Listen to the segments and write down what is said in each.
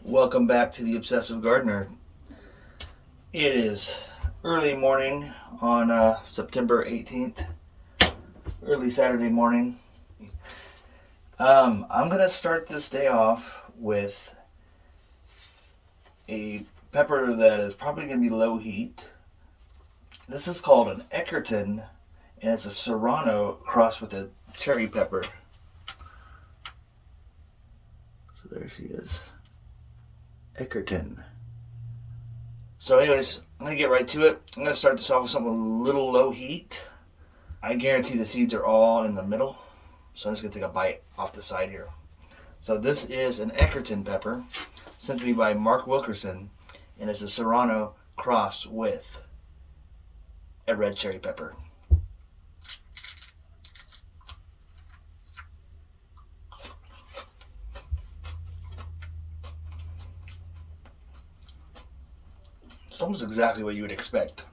Welcome back to the Obsessive Gardener. It is early morning on September 18th, early Saturday morning. I'm going to start this day off with a pepper that is probably going to be low heat. This is called an Eckerton, and it's a Serrano crossed with a cherry pepper. So there she is. Eckerton. So anyways, I'm going to get right to it. I'm going to start this off with something a little low heat. I guarantee the seeds are all in the middle. So I'm just going to take a bite off the side here. So this is an Eckerton pepper sent to me by Mark Wilkerson. And it's a Serrano crossed with a red cherry pepper. It's almost exactly what you would expect.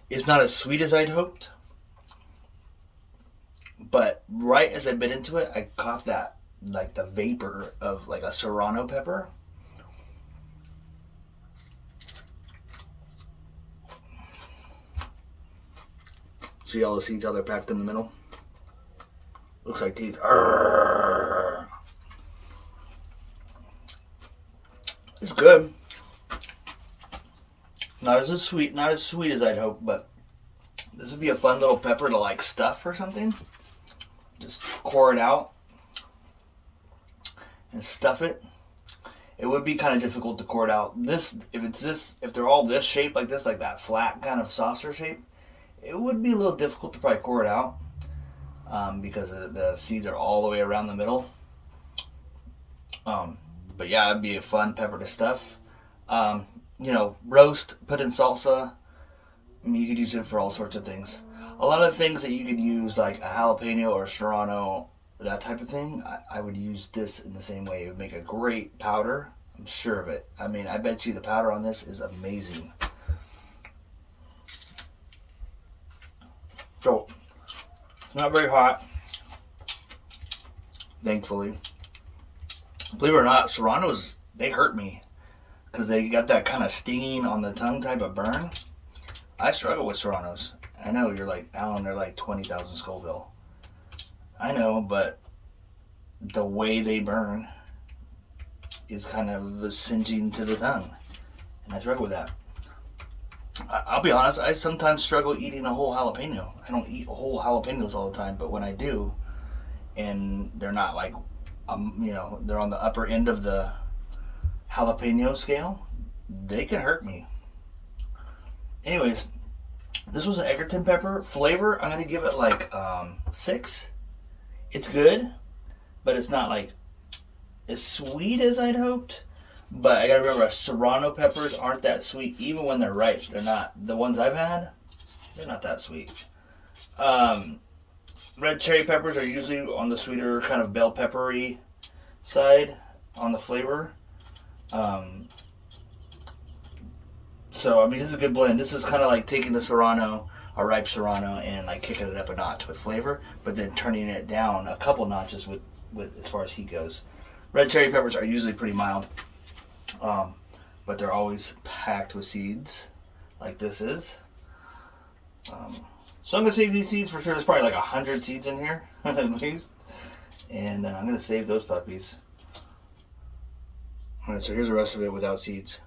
It's not as sweet as I'd hoped, but right as I bit into it, I caught that, like the vapor of like a Serrano pepper. See all the seeds how they're packed in the middle? Looks like teeth. Arrgh. It's good. Not as sweet as I'd hoped, but this would be a fun little pepper to like stuff or something. Just core it out and stuff it. It would be kind of difficult to core it out. If they're all this shape like this, like that flat kind of saucer shape, it would be a little difficult to probably core it out because the seeds are all the way around the middle. But yeah, it'd be a fun pepper to stuff. Roast, put in salsa. I mean, you could use it for all sorts of things. A lot of things that you could use, like a jalapeno or a Serrano, that type of thing, I would use this in the same way. It would make a great powder. I'm sure of it. I mean, I bet you the powder on this is amazing. So, it's not very hot, thankfully. Believe it or not, Serranos, they hurt me because they got that kind of stinging on the tongue type of burn. I struggle with Serranos. I know you're like, Alan, they're like 20,000 Scoville. I know, but the way they burn is kind of singeing to the tongue. And I struggle with that. I'll be honest, I sometimes struggle eating a whole jalapeno. I don't eat whole jalapenos all the time, but when I do, and they're not like, they're on the upper end of the jalapeno scale, they can hurt me. Anyways, this was an Eckerton pepper. Flavor, I'm going to give it like 6. It's good, but it's not like as sweet as I'd hoped. But I got to remember, Serrano peppers aren't that sweet. Even when they're ripe, they're not. The ones I've had, they're not that sweet. Red cherry peppers are usually on the sweeter kind of bell peppery side on the flavor. So, I mean, this is a good blend. This is kind of like taking the Serrano, a ripe Serrano, and like kicking it up a notch with flavor, but then turning it down a couple notches with as far as heat goes. Red cherry peppers are usually pretty mild, but they're always packed with seeds, like this is. So I'm going to save these seeds for sure. There's probably like 100 seeds in here, at least. And I'm going to save those puppies. Alright, so here's the rest of it without seeds.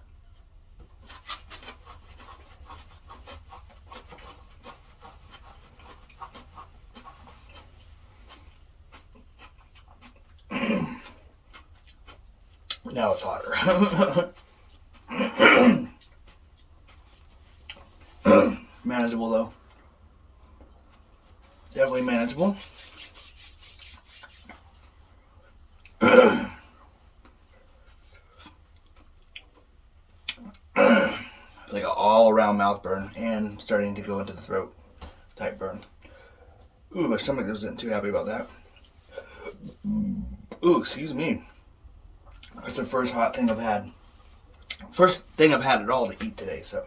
Now it's hotter. Manageable though. Definitely manageable. It's like an all-around mouth burn and starting to go into the throat type burn. Ooh, my stomach isn't too happy about that. Ooh, excuse me. That's the first hot thing I've had. First thing I've had at all to eat today, so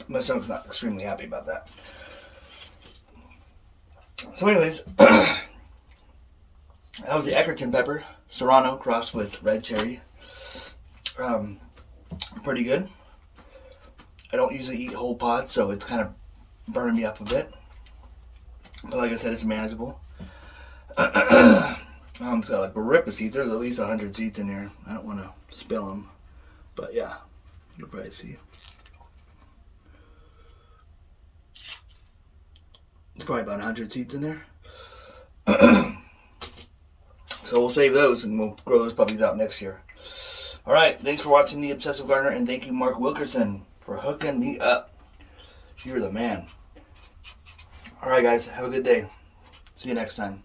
my stomach's not extremely happy about that. So anyways, I That was the Eckerton pepper. Serrano crossed with red cherry. Pretty good. I don't usually eat whole pods, so it's kind of burning me up a bit. But like I said, it's manageable. It's got like a rip of seeds. There's at least 100 seeds in here. I don't want to spill them. But yeah, you'll probably see. There's probably about 100 seeds in there. So we'll save those and we'll grow those puppies out next year. Alright, thanks for watching The Obsessive Gardener, and thank you, Mark Wilkerson, for hooking me up. You're the man. Alright guys, have a good day. See you next time.